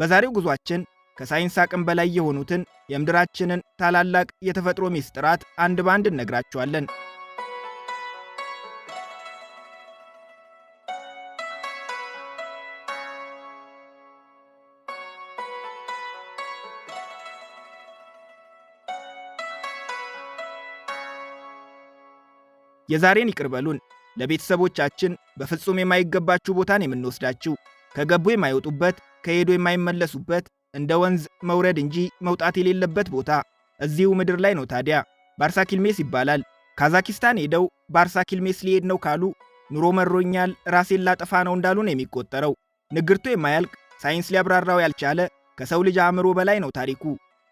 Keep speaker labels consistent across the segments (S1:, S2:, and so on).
S1: በዛሬው ጉዟችን ከሳይንስ አቅም በላይ የሆኑትን የምድራችንን ታላላቅ የተፈጥሮ ሚስጥራት አንድ ባንድ እነግራችኋለን። የዛሬን ይቅር በሉን። ለቤተሰቦቻችን በፍጹም የማይገባችሁ ቦታን የምንወስዳችሁ፣ ከገቡ የማይወጡበት፣ ከሄዱ የማይመለሱበት፣ እንደ ወንዝ መውረድ እንጂ መውጣት የሌለበት ቦታ እዚሁ ምድር ላይ ነው። ታዲያ ባርሳኪልሜስ ይባላል። ካዛኪስታን ሄደው ባርሳኪልሜስ ሊሄድ ነው ካሉ ኑሮ መሮኛል፣ ራሴን ላጠፋ ነው እንዳሉ ነው የሚቆጠረው። ንግርቱ የማያልቅ ሳይንስ ሊያብራራው ያልቻለ ከሰው ልጅ አእምሮ በላይ ነው ታሪኩ።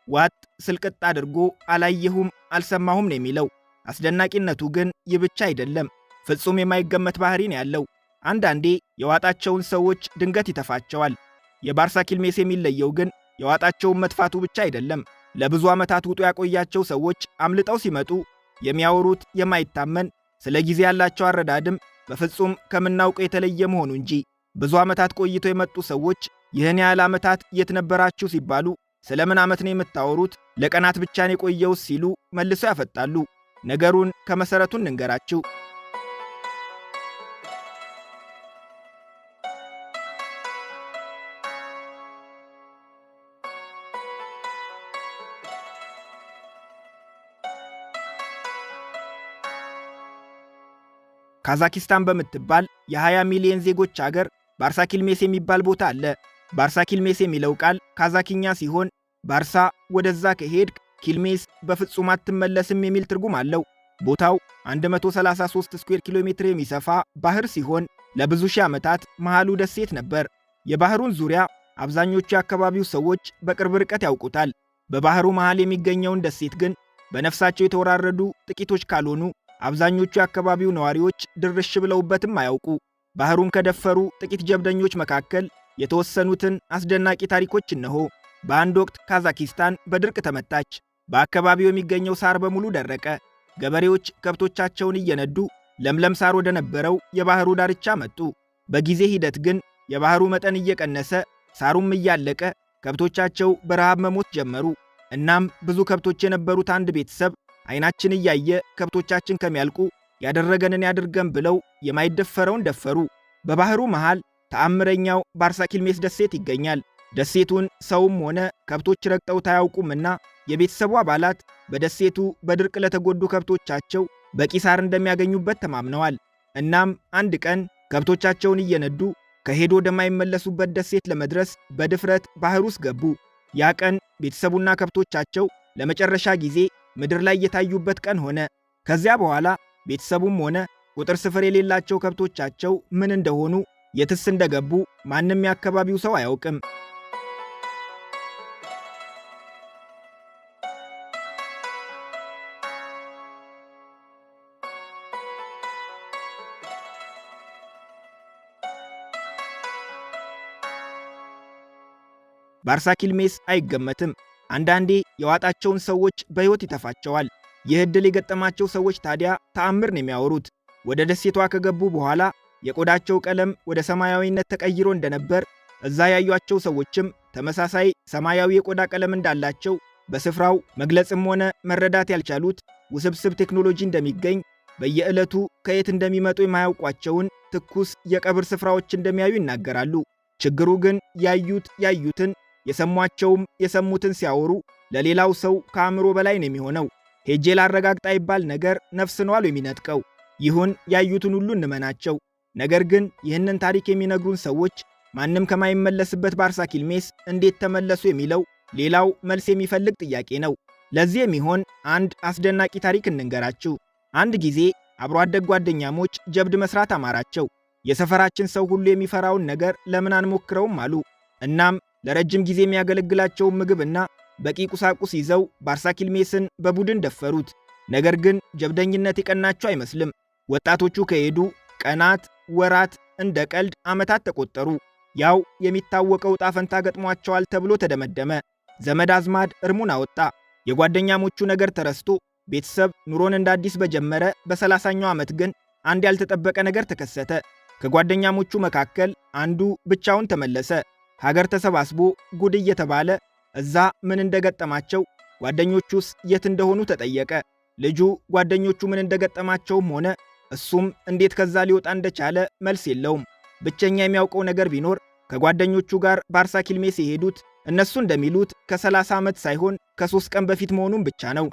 S1: ዋጥ ስልቅጥ አድርጎ አላየሁም አልሰማሁም ነው የሚለው። አስደናቂነቱ ግን ይህ ብቻ አይደለም። ፍጹም የማይገመት ባህሪን ያለው። አንዳንዴ የዋጣቸውን ሰዎች ድንገት ይተፋቸዋል። የባርሳኪልሜስ የሚለየው ግን የዋጣቸውን መጥፋቱ ብቻ አይደለም። ለብዙ ዓመታት ውጡ ያቆያቸው ሰዎች አምልጠው ሲመጡ የሚያወሩት የማይታመን ስለ ጊዜ ያላቸው አረዳድም በፍጹም ከምናውቀው የተለየ መሆኑ እንጂ። ብዙ ዓመታት ቆይቶ የመጡ ሰዎች ይህን ያህል ዓመታት የት ነበራችሁ ሲባሉ ስለ ምን ዓመት ነው የምታወሩት? ለቀናት ብቻ ነው የቆየውስ ሲሉ መልሰው ያፈጣሉ። ነገሩን ከመሰረቱ እንንገራችሁ። ካዛኪስታን በምትባል የ20 ሚሊዮን ዜጎች አገር ባርሳኪልሜስ የሚባል ቦታ አለ። ባርሳኪልሜስ የሚለው ቃል ካዛኪኛ ሲሆን ባርሳ ወደዛ ከሄድክ ኪልሜስ በፍጹም አትመለስም የሚል ትርጉም አለው። ቦታው 133 ስኩዌር ኪሎ ሜትር የሚሰፋ ባህር ሲሆን ለብዙ ሺህ ዓመታት መሃሉ ደሴት ነበር። የባህሩን ዙሪያ አብዛኞቹ የአካባቢው ሰዎች በቅርብ ርቀት ያውቁታል። በባህሩ መሃል የሚገኘውን ደሴት ግን በነፍሳቸው የተወራረዱ ጥቂቶች ካልሆኑ አብዛኞቹ የአካባቢው ነዋሪዎች ድርሽ ብለውበትም አያውቁ። ባህሩን ከደፈሩ ጥቂት ጀብደኞች መካከል የተወሰኑትን አስደናቂ ታሪኮች እነሆ። በአንድ ወቅት ካዛኪስታን በድርቅ ተመታች። በአካባቢው የሚገኘው ሳር በሙሉ ደረቀ። ገበሬዎች ከብቶቻቸውን እየነዱ ለምለም ሳር ወደ ነበረው የባህሩ ዳርቻ መጡ። በጊዜ ሂደት ግን የባህሩ መጠን እየቀነሰ ሳሩም እያለቀ ከብቶቻቸው በረሃብ መሞት ጀመሩ። እናም ብዙ ከብቶች የነበሩት አንድ ቤተሰብ ዓይናችን እያየ ከብቶቻችን ከሚያልቁ ያደረገንን ያድርገን ብለው የማይደፈረውን ደፈሩ። በባህሩ መሃል ተአምረኛው ባርሳኪልሜስ ደሴት ይገኛል። ደሴቱን ሰውም ሆነ ከብቶች ረግጠውት አያውቁምና የቤተሰቡ አባላት በደሴቱ በድርቅ ለተጎዱ ከብቶቻቸው በቂ ሳር እንደሚያገኙበት ተማምነዋል። እናም አንድ ቀን ከብቶቻቸውን እየነዱ ከሄዶ ወደማይመለሱበት ደሴት ለመድረስ በድፍረት ባህር ውስጥ ገቡ። ያ ቀን ቤተሰቡና ከብቶቻቸው ለመጨረሻ ጊዜ ምድር ላይ የታዩበት ቀን ሆነ። ከዚያ በኋላ ቤተሰቡም ሆነ ቁጥር ስፍር የሌላቸው ከብቶቻቸው ምን እንደሆኑ፣ የትስ እንደገቡ ማንም የአካባቢው ሰው አያውቅም። ባርሳኪልሜስ አይገመትም። አንዳንዴ የዋጣቸውን ሰዎች በሕይወት ይተፋቸዋል። ይህ ዕድል የገጠማቸው ሰዎች ታዲያ ተአምር ነው የሚያወሩት። ወደ ደሴቷ ከገቡ በኋላ የቆዳቸው ቀለም ወደ ሰማያዊነት ተቀይሮ እንደነበር፣ እዛ ያዩአቸው ሰዎችም ተመሳሳይ ሰማያዊ የቆዳ ቀለም እንዳላቸው፣ በስፍራው መግለጽም ሆነ መረዳት ያልቻሉት ውስብስብ ቴክኖሎጂ እንደሚገኝ፣ በየዕለቱ ከየት እንደሚመጡ የማያውቋቸውን ትኩስ የቀብር ስፍራዎች እንደሚያዩ ይናገራሉ። ችግሩ ግን ያዩትን የሰሟቸውም የሰሙትን ሲያወሩ ለሌላው ሰው ከአእምሮ በላይ ነው የሚሆነው። ሄጄ ላረጋግጣ ይባል ነገር ነፍስ ነው አሉ የሚነጥቀው። ይሁን ያዩትን ሁሉ እንመናቸው። ነገር ግን ይህንን ታሪክ የሚነግሩን ሰዎች ማንም ከማይመለስበት ባርሳኪልሜስ እንዴት ተመለሱ የሚለው ሌላው መልስ የሚፈልግ ጥያቄ ነው። ለዚህ የሚሆን አንድ አስደናቂ ታሪክ እንንገራችሁ። አንድ ጊዜ አብሮ አደግ ጓደኛሞች ጀብድ መስራት አማራቸው። የሰፈራችን ሰው ሁሉ የሚፈራውን ነገር ለምን አንሞክረውም አሉ። እናም ለረጅም ጊዜ የሚያገለግላቸውን ምግብና በቂ ቁሳቁስ ይዘው ባርሳኪልሜስን በቡድን ደፈሩት። ነገር ግን ጀብደኝነት የቀናቸው አይመስልም። ወጣቶቹ ከሄዱ ቀናት፣ ወራት፣ እንደ ቀልድ ዓመታት ተቆጠሩ። ያው የሚታወቀው ዕጣ ፈንታ ገጥሟቸዋል ተብሎ ተደመደመ። ዘመድ አዝማድ እርሙን አወጣ። የጓደኛሞቹ ነገር ተረስቶ ቤተሰብ ኑሮን እንደ አዲስ በጀመረ በ30ኛው ዓመት ግን አንድ ያልተጠበቀ ነገር ተከሰተ። ከጓደኛሞቹ መካከል አንዱ ብቻውን ተመለሰ። ሀገር ተሰባስቦ ጉድ እየተባለ እዛ ምን እንደገጠማቸው ጓደኞቹስ የት እንደሆኑ ተጠየቀ። ልጁ ጓደኞቹ ምን እንደገጠማቸውም ሆነ እሱም እንዴት ከዛ ሊወጣ እንደቻለ መልስ የለውም። ብቸኛ የሚያውቀው ነገር ቢኖር ከጓደኞቹ ጋር ባርሳ ኪልሜስ የሄዱት እነሱ እንደሚሉት ከ30 ዓመት ሳይሆን ከ3 ቀን በፊት መሆኑን ብቻ ነው።